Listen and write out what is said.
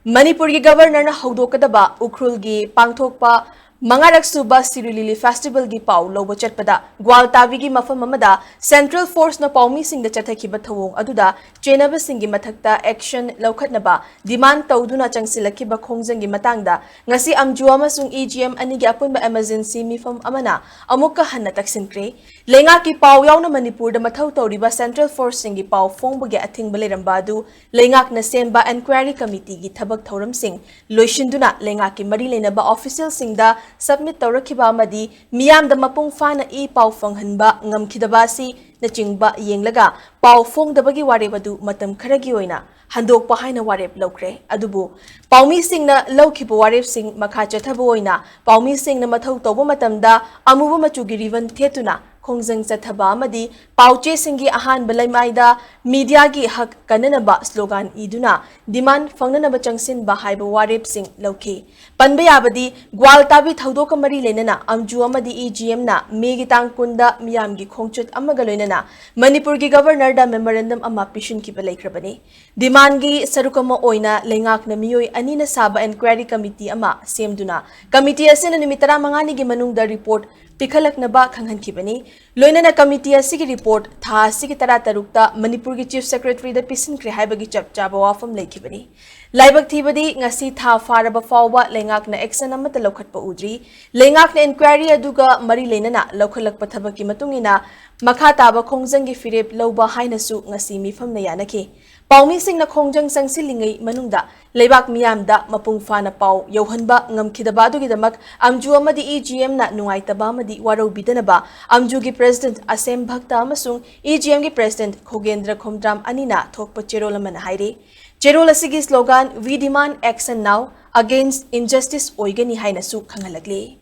Manipuri Governor na Houkhre Ukhrulgi Pangthokpa Mangarak Suba Sirulili Festival gi Pau Lobo Chatpada Gwaltavi gi Mafam Mamada Central Force na Paomee sing the Chathakiba Thawong Aduda Chenaba Singi Mathakta Action Laukhatnaba Demand Tawduna Changsilakiba Khongjang gi Matangda Ngasi Amju amasung EGM anigi apunba emergency mifam amana Amukka hanna taksinkré Lenga ki Pau yawna Manipur da Mathou tawriba Central Force singi Pau fongbagi athingba lerambadu Lengak na semba Enquiry Committee gi thabak thauram sing loishinduna Lenga ki mari lenaba official singda submit tawrakiba amadi miyamda mapung fana I Pau fanghanba ngamkhidaba si nachingba yenglaga Pau fongdabagi warebadu matam kharagi oina handokpa haina warep Houkhre adubu Paomee singna lawkhiba warep sing makha chathaba oina Paomee singna Mathou tawba matamda Amuba machugi rivan Thettuna Khongjang chathaba amadi pauche singi ahan balaimaida media gi hak kananaba slogan iduna demand fangnanaba changsin ba haiba warep sing lawkhi panba yabadi gwaltabi thaudoka mari lenana amju amadi EGM na megi tangkunda miyam gi khongchut amaga loinana Manipur gi governor da memorandum ama pishin ki balaikrabani demand gi sarukama oina lengak na miyoi anina saba enquiry committee ama semduna committee asena nimitara mangani gi manungda report Pikhalaknaba Khanghankibani, Loinana Committee Sigi report, Tha Sigi Taratarukta, Manipur Chief Secretary the Pisin Krihibagi Chap Jabawa from Lakibani. Laibak Thibadi, Ngasi Tha Faraba Fawa, Lengak na Exanamata Lokatpa Udri, Lengak na Inquiry Aduga, Mari Lenana, Lokalak Patabaki Matungina, Makataba Khongjang Firip, Loba Hainasu, Ngasimi from Nayanaki. Paomee sing na Khongjang Sangsilingai Manungda, Lebak Miyamda, Mapung Fana Pau, Yohanba, Ngamkidabadu Gidamak, Amju amadi EGM na Nungaitaba amadi Waro Bidanaba, Amjugi President Asem Bhakta Amasung, EGM gi President Khogendra Khomdram Anina, Thokpa Cherola Manahairi. Cherola Sigi slogan, We Demand Action Now Against Injustice Oigani Hainasu Khangalagli.